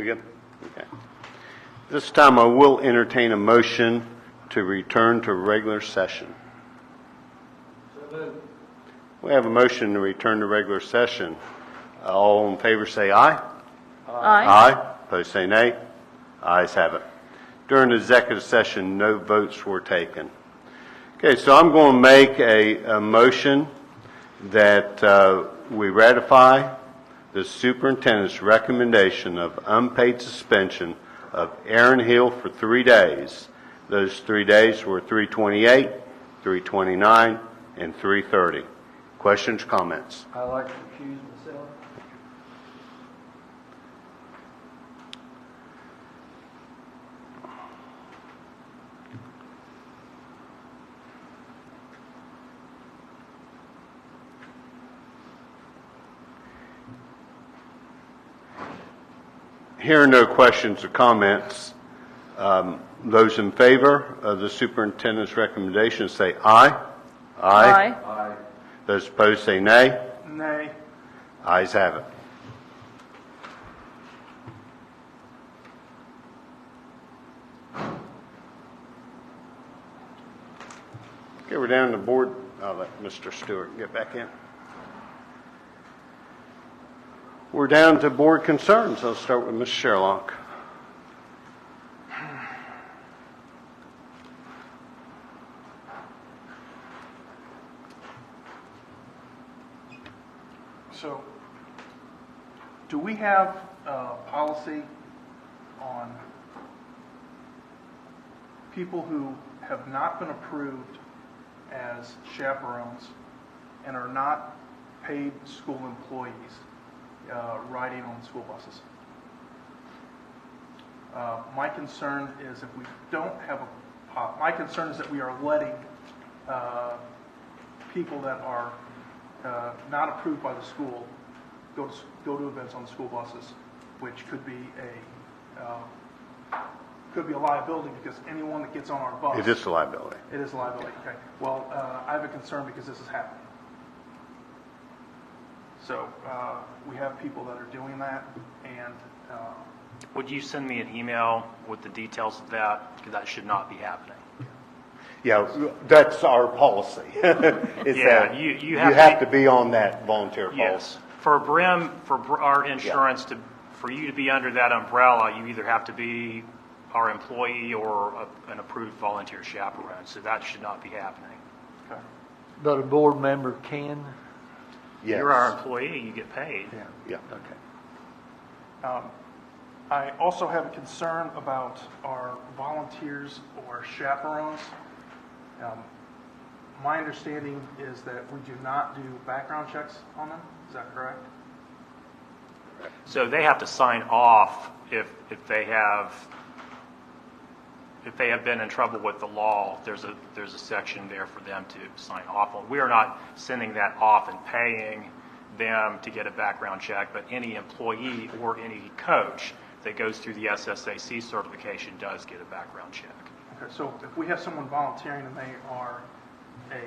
We good? Okay. This time I will entertain a motion to return to regular session. So moved. We have a motion to return to regular session. All in favor say aye. Aye. Aye. Opposed say nay. Ayes have it. During the executive session, no votes were taken. Okay, so I'm going to make a motion that we ratify the superintendent's recommendation of unpaid suspension of Aaron Hill for 3 days. Those 3 days were 3/28, 3/29, and 3/30. Questions, comments? I'd like to recuse myself. Hearing no questions or comments, those in favor of the superintendent's recommendation say aye. Aye. Aye. Those opposed say nay. Nay. Ayes have it. Okay, we're down to board. I'll let Mr. Stewart get back in. We're down to board concerns. I'll start with Ms. Sherlock. So, do we have a policy on people who have not been approved as chaperones and are not paid school employees riding on school buses? My concern is if we don't have my concern is that we are letting people that are not approved by the school go to events on the school buses, which could be a liability because anyone that gets on our bus. It is a liability. It is a liability. Okay. Well, I have a concern because this is happening. So we have people that are doing that, and would you send me an email with the details of that? Because that should not be happening. Yeah, that's our policy. Is Yeah, that you have to be on that volunteer policy. Yes. For BRIM, for our insurance, for you to be under that umbrella, you either have to be our employee or an approved volunteer chaperone. So that should not be happening. okay. But a board member can? Yes. You're our employee, you get paid. Yeah. Okay. I also have a concern about our volunteers or chaperones. My understanding is that we do not do background checks on them. Is that correct? So they have to sign off if they have been in trouble with the law. There's a section there for them to sign off on. We are not sending that off and paying them to get a background check, but any employee or any coach that goes through the SSAC certification does get a background check. Okay, so if we have someone volunteering and they are a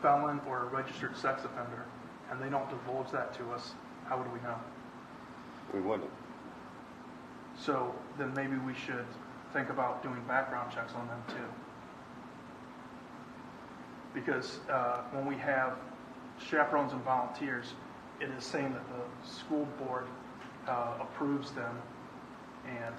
felon or a registered sex offender and they don't divulge that to us, how would we know? We wouldn't. So then maybe we should think about doing background checks on them too. Because when we have chaperones and volunteers, it is saying that the school board approves them, and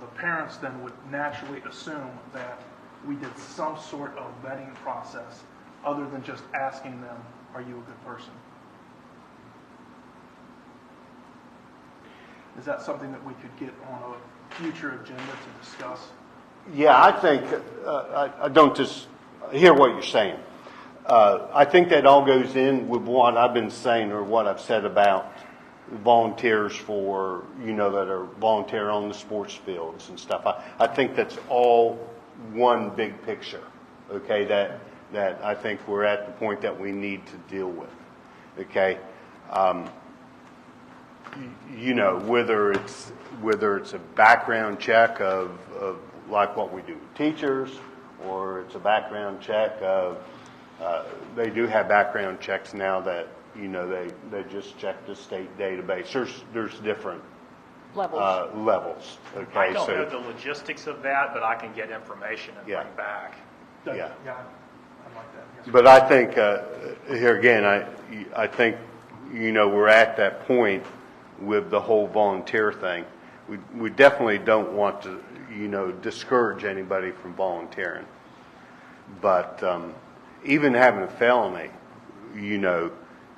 the parents then would naturally assume that we did some sort of vetting process other than just asking them, are you a good person? Is that something that we could get on a future agenda to discuss? Yeah, I think, I don't just hear what you're saying. I think that all goes in with what I've been saying or what I've said about volunteers for, that are volunteer on the sports fields and stuff. I think that's all one big picture, okay, that I think we're at the point that we need to deal with, okay? Whether it's a background check of like what we do with teachers, or it's a background check of, they do have background checks now that they just check the state database. There's different Levels. levels, okay? I don't so- know the logistics of that, but I can get information and Yeah. bring back. Yeah. Yeah, I like that. Yes, sir. But I think, here again, I think, we're at that point with the whole volunteer thing. We definitely don't want to, discourage anybody from volunteering. But even having a felony,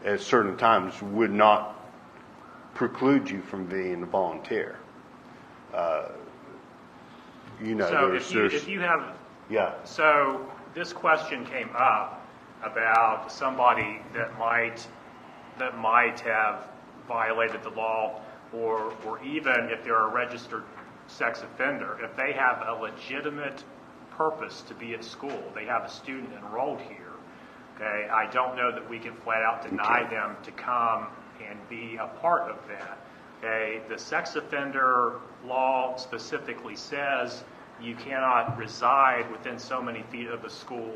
at certain times would not preclude you from being a volunteer. So there's, if you have, yeah, so this question came up about somebody that might have violated the law, or even if they're a registered sex offender, if they have a legitimate purpose to be at school, they have a student enrolled here, okay, I don't know that we can flat out deny them to come and be a part of that. Okay, the sex offender law specifically says you cannot reside within so many feet of the school,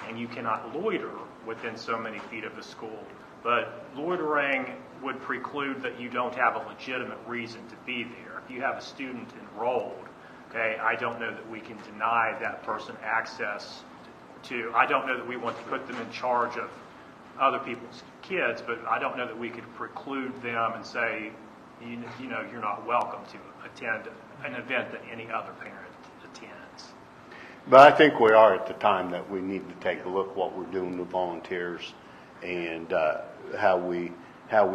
and you cannot loiter within so many feet of the school. But loitering would preclude that you don't have a legitimate reason to be there. If you have a student enrolled, okay, I don't know that we can deny that person access to, I don't know that we want to put them in charge of other people's kids, but I don't know that we could preclude them and say, you're not welcome to attend an event that any other parent attends. but I think we are at the time that we need to take a look what we're doing with volunteers and how we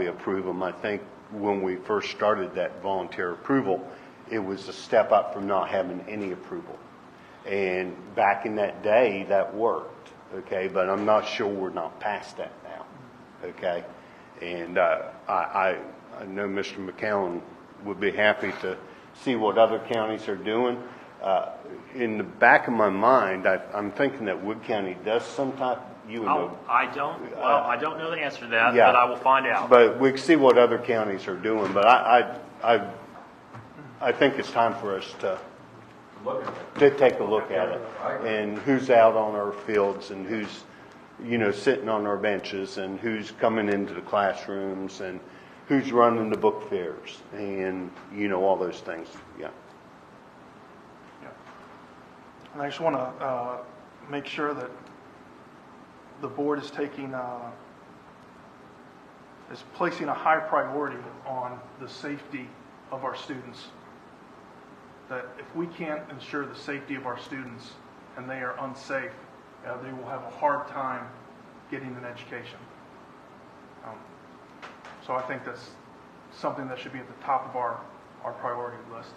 approve them. I think when we first started that volunteer approval, it was a step up from not having any approval. And back in that day, that worked, okay? But I'm not sure we're not past that now, okay? And I know Mr. McCown would be happy to see what other counties are doing. In the back of my mind, I'm thinking that Wood County does some type, I don't know the answer to that, Yeah. but I will find out. But we can see what other counties are doing. But I think it's time for us to take a look at it, and who's out on our fields, and who's sitting on our benches, and who's coming into the classrooms, and who's running the book fairs, and all those things. Yeah. Yeah. And I just want to make sure that the board is placing a high priority on the safety of our students. That if we can't ensure the safety of our students and they are unsafe, they will have a hard time getting an education. So I think that's something that should be at the top of our priority list.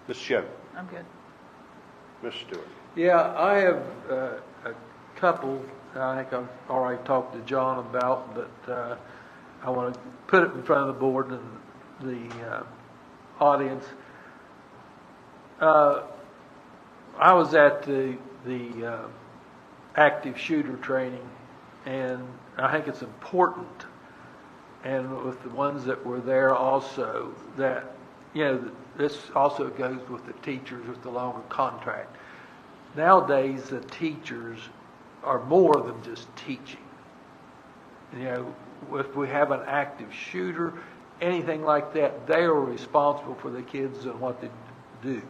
Ms. Shep, I'm good. Ms. Stewart. Yeah, I have a couple I think I've already talked to John about, but I want to put it in front of the board and the audience. I was at the active shooter training, and I think it's important, and with the ones that were there also, that, this also goes with the teachers with the longer contract. Nowadays, the teachers are more than just teaching. If we have an active shooter, anything like that, they are responsible for the kids and what they do.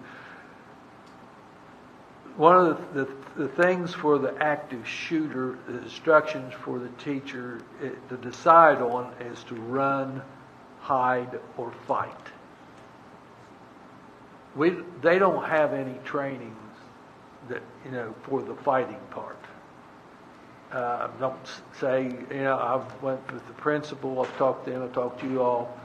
One of the things for the active shooter, the instructions for the teacher to decide on is to run, hide, or fight. They don't have any trainings that, for the fighting part. Don't say, I've went with the principal, I've talked to him, I've talked to you all,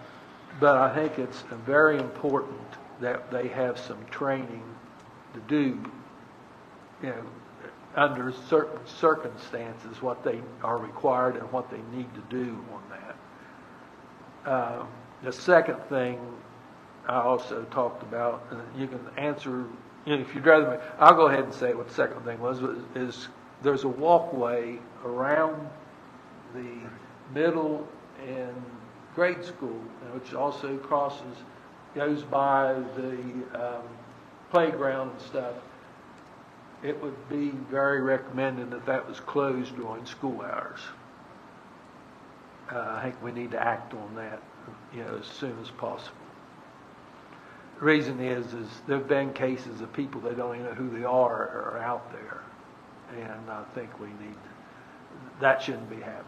but I think it's very important that they have some training to do, under certain circumstances, what they are required and what they need to do on that. The second thing I also talked about, and you can answer, if you'd rather, I'll go ahead and say what the second thing was, is there's a walkway around the middle and grade school, which also goes by the playground and stuff. it would be very recommended that that was closed during school hours. I think we need to act on that, as soon as possible. The reason is there've been cases of people that don't even know who they are out there, and I think that shouldn't be happening.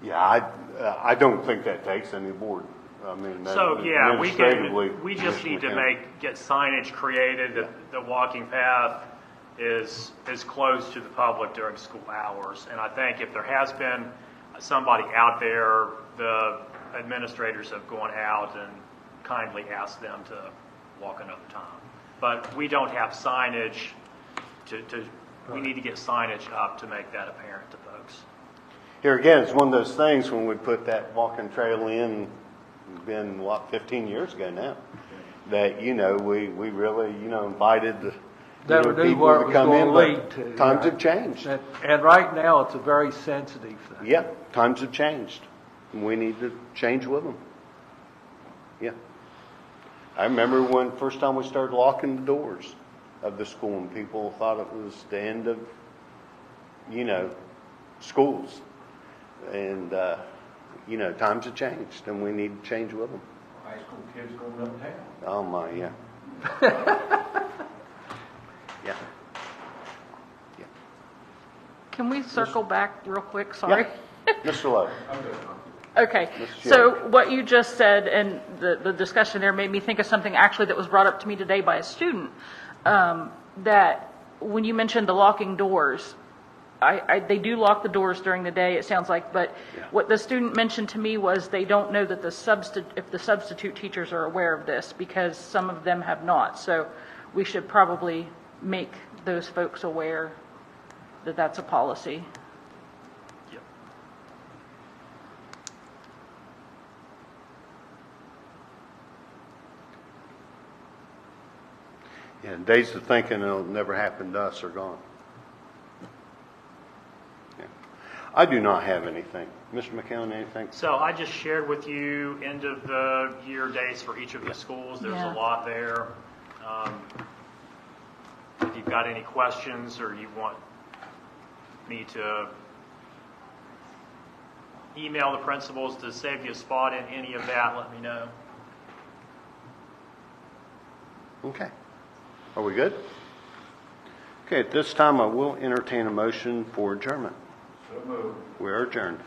Yeah, I don't think that takes any board. I mean, that So, yeah, we administratively, just need to Commissioner get signage created that the walking path is closed to the public during school hours. And I think if there has been somebody out there, the administrators have gone out and kindly asked them to walk another time. But we don't have signage we need to get signage up to make that apparent to folks. Here again, it's one of those things when we put that walking trail in, it's been, 15 years ago now, that, we really, invited the Never knew people where it to was come in, going to but lead to. times yeah. have changed. And right now, it's a very sensitive thing. Yeah, times have changed. We need to change with them. Yeah. I remember when first time we started locking the doors of the school and people thought it was the end of, schools. And, times have changed and we need to change with them. High school kids going uptown. Oh my, yeah. Yeah. Yeah. Can we circle back real quick? Sorry. Mr. Lowe. Okay, Mr. so what you just said and the discussion there made me think of something actually that was brought up to me today by a student, that when you mentioned the locking doors, they do lock the doors during the day, it sounds like, but what the student mentioned to me was they don't know that if the substitute teachers are aware of this, because some of them have not. So we should probably make those folks aware that that's a policy. Yep. Yeah, days of thinking it'll never happen to us are gone. Yeah. I do not have anything. Mr. McKeown, anything? So I just shared with you end of the year dates for each of the schools. There's Yeah. a lot there. If you've got any questions or you want me to email the principals to save you a spot in any of that, let me know. Okay. Are we good? Okay, at this time I will entertain a motion for adjournment. So moved. We are adjourned.